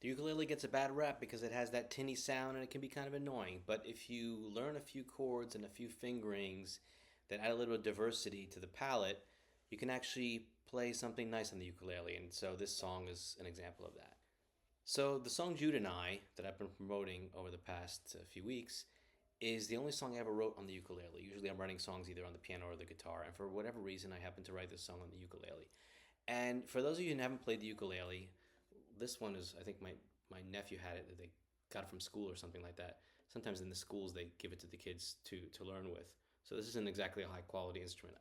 The ukulele gets a bad rap because it has that tinny sound and it can be kind of annoying. But if you learn a few chords and a few fingerings that add a little diversity to the palette, you can actually play something nice on the ukulele. And so this song is an example of that. So the song Jude I that I've been promoting over the past few weeks is the only song I ever wrote on the ukulele. Usually I'm writing songs either on the piano or the guitar, and for whatever reason I happen to write this song on the ukulele. And for those of you who haven't played the ukulele, this one is, I think my nephew had it. They got it from school or something like that. Sometimes in the schools they give it to the kids to learn with. So this isn't exactly a high quality instrument,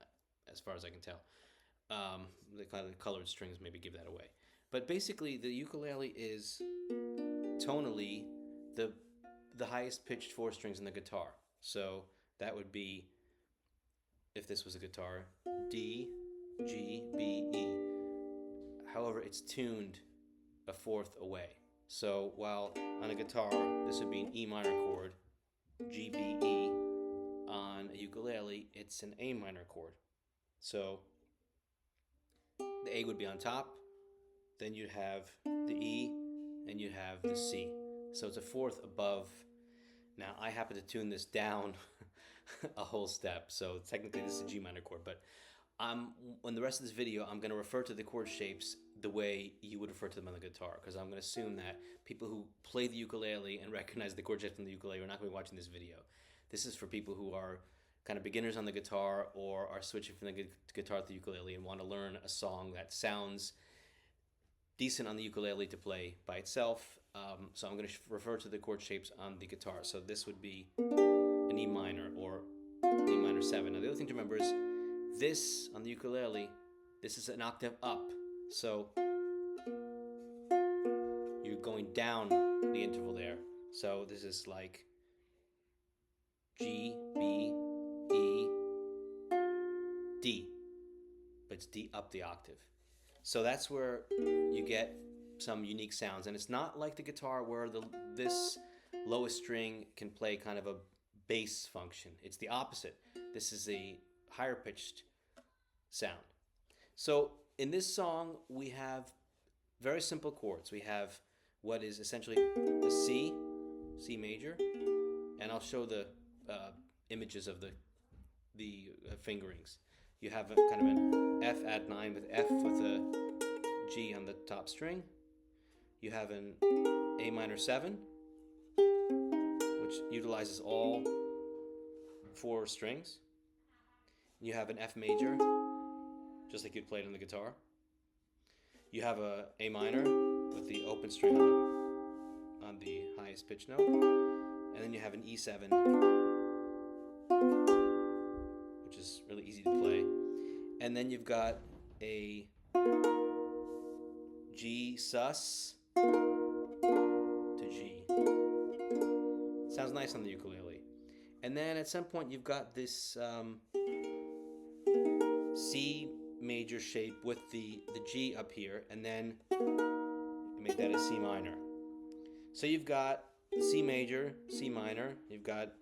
as far as I can tell. The kind of colored strings maybe give that away. But basically, the ukulele is tonally the the highest pitched four strings in the guitar. So that would be, if this was a guitar, D, G, B, E. However, it's tuned a fourth away. So while on a guitar, this would be an E minor chord, G, B, E. On a ukulele, it's an A minor chord. So the A would be on top, then you'd have the E, and you'd have the C. So it's a fourth above. Now, I happen to tune this down a whole step, so technically this is a G minor chord, but on the rest of this video, I'm going to refer to the chord shapes the way you would refer to them on the guitar, because I'm going to assume that people who play the ukulele and recognize the chord shapes on the ukulele are not going to be watching this video. This is for people who are kind of beginners on the guitar or are switching from the guitar to the ukulele and want to learn a song that sounds decent on the ukulele to play by itself. So I'm going to refer to the chord shapes on the guitar. So this would be an E minor or an E minor 7. Now the other thing to remember is this on the ukulele, this is an octave up. So you're going down the interval there. So this is like G, B, E, D. But it's D up the octave. So that's where you get some unique sounds. And it's not like the guitar where this lowest string can play kind of a bass function. It's the opposite. This is a higher pitched sound. So in this song, we have very simple chords. We have what is essentially a C, C major, and I'll show the images of the fingerings. You have a kind of an F add 9 with F with a G on the top string. You have an A minor 7, which utilizes all four strings. You have an F major, just like you'd play it on the guitar. You have a A minor with the open string on the highest pitch note. And then you have an E7, which is really easy to play. And then you've got a G sus to G. Sounds nice on the ukulele. And then at some point you've got this C major shape with the G up here, and then you make that a C minor. So you've got C major, C minor, you've got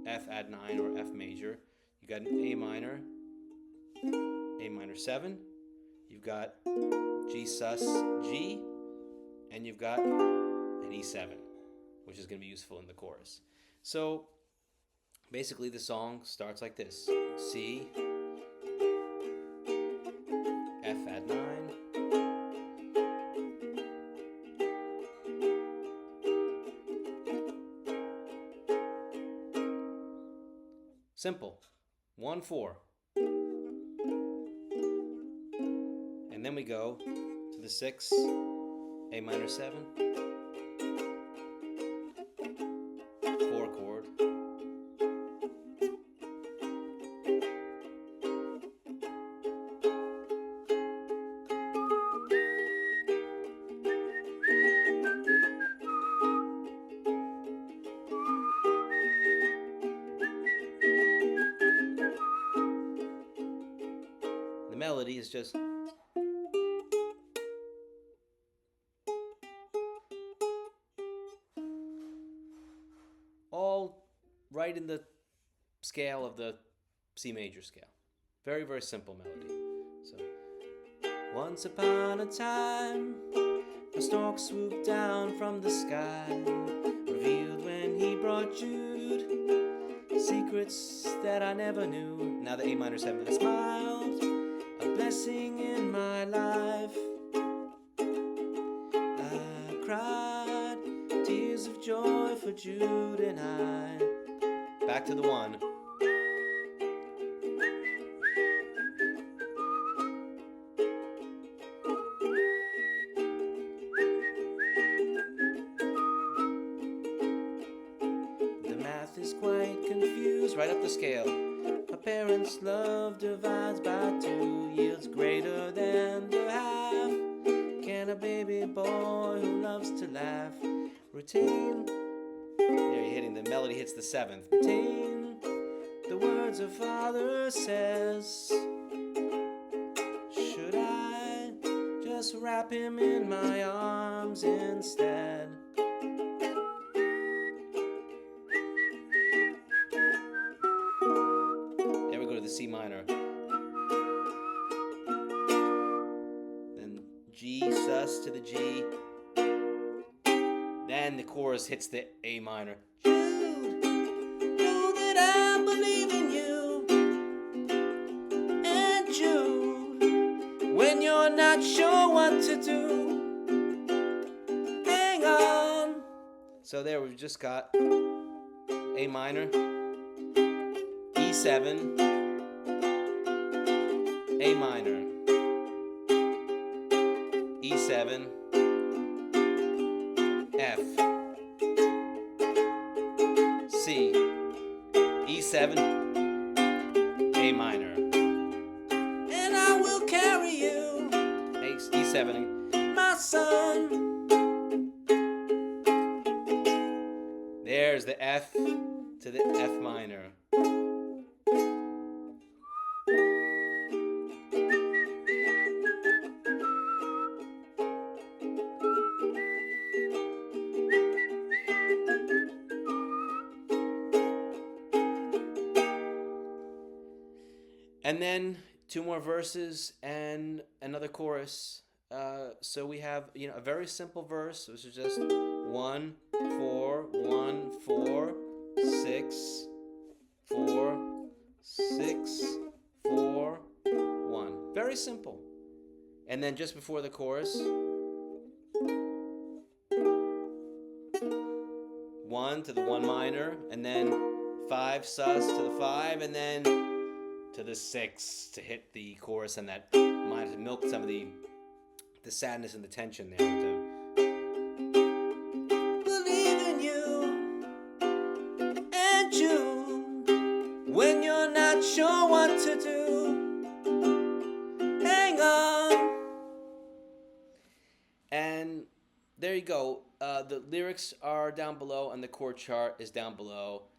F add 9 or F major, you've got an A minor 7, you've got G sus G, and you've got an E7, which is going to be useful in the chorus. So basically the song starts like this: C, F add 9, simple, 1-4. And then we go to the 6, A minor 7, 4 chord, the melody is just all right in the scale of the C major scale. Very, very simple melody. So, once upon a time, A stork swooped down from the sky, revealed when he brought Jude secrets that I never knew. Now the A minor 7. I smiled, a blessing in my life. I cried tears of joy for Jude and I. Back to the 1. The math is quite confused, right up the scale. A parent's love divides by 2, yields greater than the half. Can a baby boy who loves to laugh retain? There you're hitting, the melody hits the 7th. Retain the words a father says. Should I just wrap him in my arms instead? There we go to the C minor. Then G sus to the G. Then the chorus hits the A minor. Jude, know that I believe in you. And Jude, when you're not sure what to do, hang on. So there we've just got A minor, E7, A minor, E7, F, C, E7, A minor. And I will carry you, E7, my son. There's the F to the F minor. And then 2 more verses and another chorus. So we have, a very simple verse, which is just 1, 4, 1, 4, 6, 4, 6, 4, 1. Very simple. And then just before the chorus, 1 to the 1 minor, and then 5 sus to the 5, and then to the 6 to hit the chorus and that minor to milk some of the sadness and the tension there. Believe in you and you when you're not sure what to do. Hang on. And there you go. The lyrics are down below and the chord chart is down below.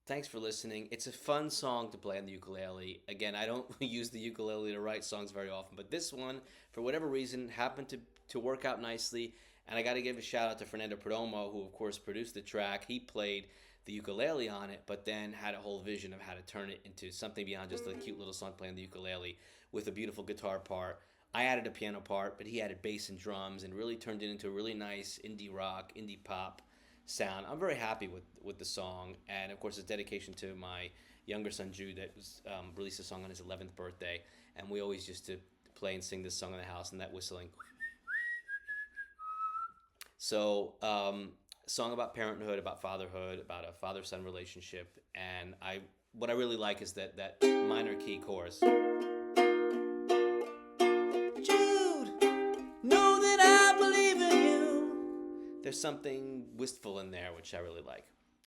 Thanks for listening. It's a fun song to play on the ukulele. Again, I don't use the ukulele to write songs very often, but this one, for whatever reason, happened to work out nicely. And I got to give a shout out to Fernando Perdomo, who of course produced the track. He played the ukulele on it, but then had a whole vision of how to turn it into something beyond just a cute little song playing the ukulele with a beautiful guitar part. I added a piano part, but he added bass and drums and really turned it into a really nice indie rock, indie pop sound. I'm very happy with the song, and of course it's dedication to my younger son Jude that was released a song on his 11th birthday, and we always used to play and sing this song in the house and that whistling. So song about parenthood, about fatherhood, about a father-son relationship, and what I really like is that minor key chorus. There's something wistful in there, which I really like.